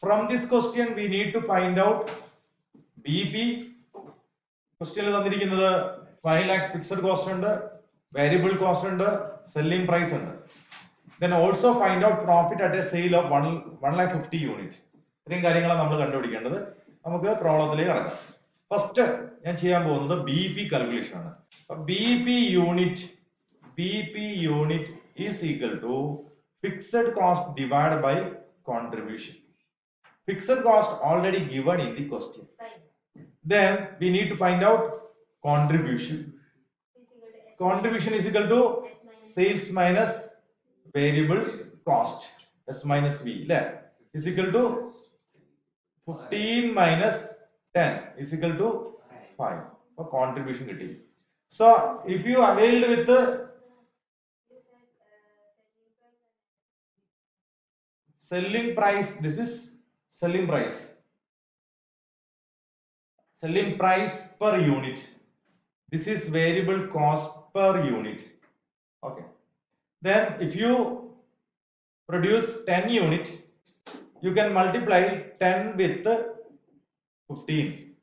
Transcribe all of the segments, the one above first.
From this question, we need to find out BP. Question 5 lakh fixed cost under, variable cost under, selling price under. Then also find out profit at a sale of 1 lakh 50 unit. ഇത്രയും കാര്യങ്ങളാണ് നമ്മൾ കണ്ടുപിടിക്കേണ്ടത്. നമുക്ക് പ്രോബ്ലത്തിലേക്ക് കടക്കാം. First ഞാൻ ചെയ്യാൻ പോകുന്നത് BP calculation ആണ്. BP unit is equal to fixed cost divided by contribution. Fixed cost already given in the question. Then we need to find out contribution. Contribution is equal to sales minus variable cost, S minus V, is equal to 15 minus 10 is equal to 5 for contribution getting. So if you availed with the selling price, this is selling price per unit. This is variable cost per unit. Okay. Then if you produce 10 unit, you can multiply 10 with 15.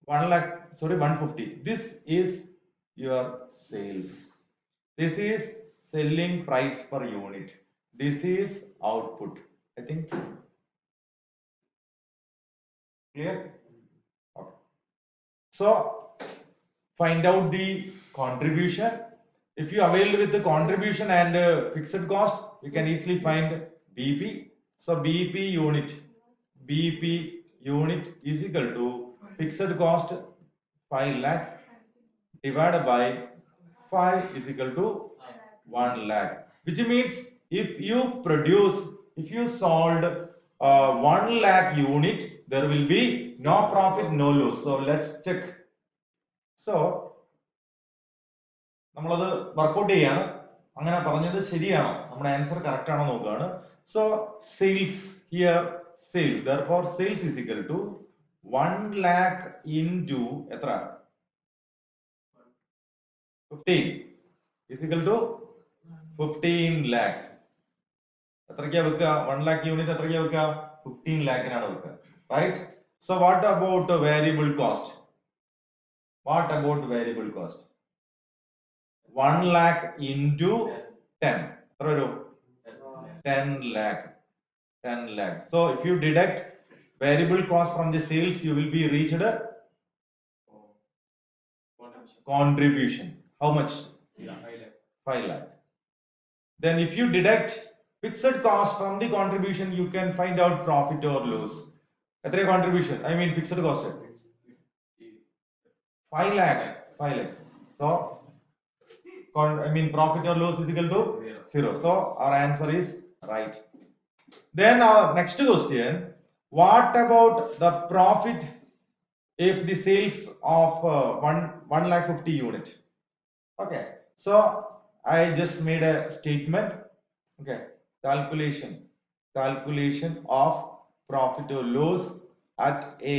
150. This is your sales. This is selling price per unit. This is output. I think clear? Okay. So find out the contribution. If you avail with the contribution and fixed cost, you can easily find BP. So BP unit is equal to fixed cost 5 lakh divided by 5 is equal to 1 lakh. Which means if you sold 1 lakh unit, there will be no profit, no loss. So let's check. So നമ്മളത് workout ചെയ്യാണ്. അങ്ങനെ പറഞ്ഞത് ശരിയാണോ, നമ്മുടെ answer correct ആണോ നോക്കുകയാണ്. So sales here sale, therefore sales is equal to 1 lakh into എത്ര 15 is equal to 15 lakh. എത്രയ്ക്കാ വെക്കുക? 1 lakh യൂണിറ്റ് എത്രയ്ക്കാ വെക്കുക? 15 lakhനാണ് വെക്കുക, right? So what about variable cost? 1 lakh into 10. 10 lakh. So if you deduct variable cost from the sales, you will be reached contribution. How much? 5 lakh. Then if you deduct fixed cost from the contribution, you can find out profit or loss. Etra contribution? I mean fixed cost. 5 lakh. So profit or loss is equal to 0. So our answer is right. Then our next question, what about the profit if the sales of 1 lakh 50 unit? Okay, so I just made a statement. Okay, calculation of profit or loss at a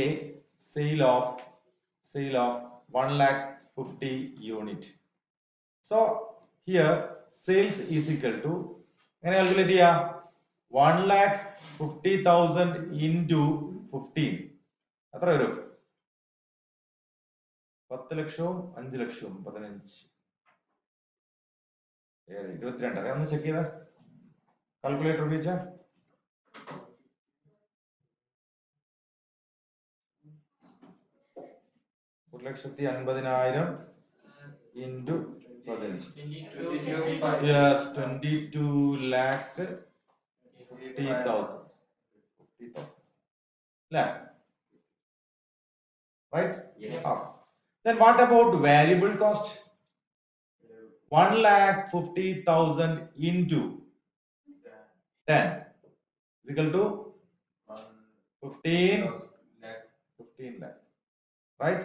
sale of 1 lakh 50 unit. So here sales is equal to, എങ്ങനെ calculate ചെയ്യാം? 1,50,000 into 15 എത്ര വരും? 10 ലക്ഷവും 5 ലക്ഷവും 15 22. അറിയാം, ഒന്ന് check ചെയ്ത calculator ഉപയോഗിച്ച 1,50,000 into 15. Yes, 22 lakh 50,000. Right? Yes. Then what about variable cost? 1,50,000 into 10 is equal to 15 lakh. Right?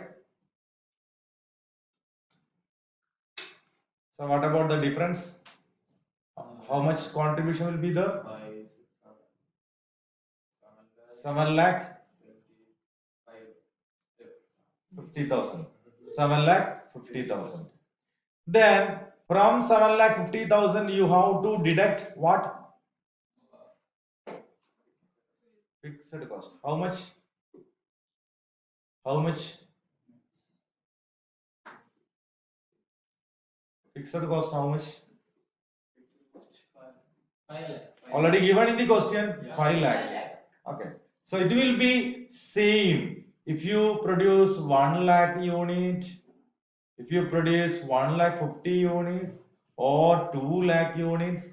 So what about the difference? How much contribution will be there? 7 lakh 50,000. 7 lakh 50,000. Then from 7 lakh 50,000 you have to deduct what? Fixed cost. How much? How much? Fixed cost, how much? 5 lakh. Already given in the question, Yeah. 5 lakh. Okay. So it will be same. If you produce 1 lakh unit, if you produce 1 lakh 50 units or 2 lakh units,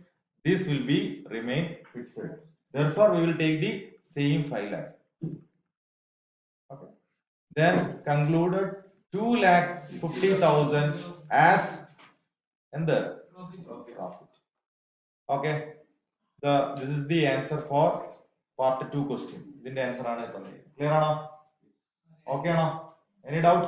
this will be remain fixed. Therefore, we will take the same 5 lakh. Okay. Then concluded 2 lakh 50,000 as and the profit. Okay. This is the answer for part 2 question. ഇതിന്റെ answer ആണ് തന്നത്. Clear ആണോ? Okay ആണോ? Any doubt?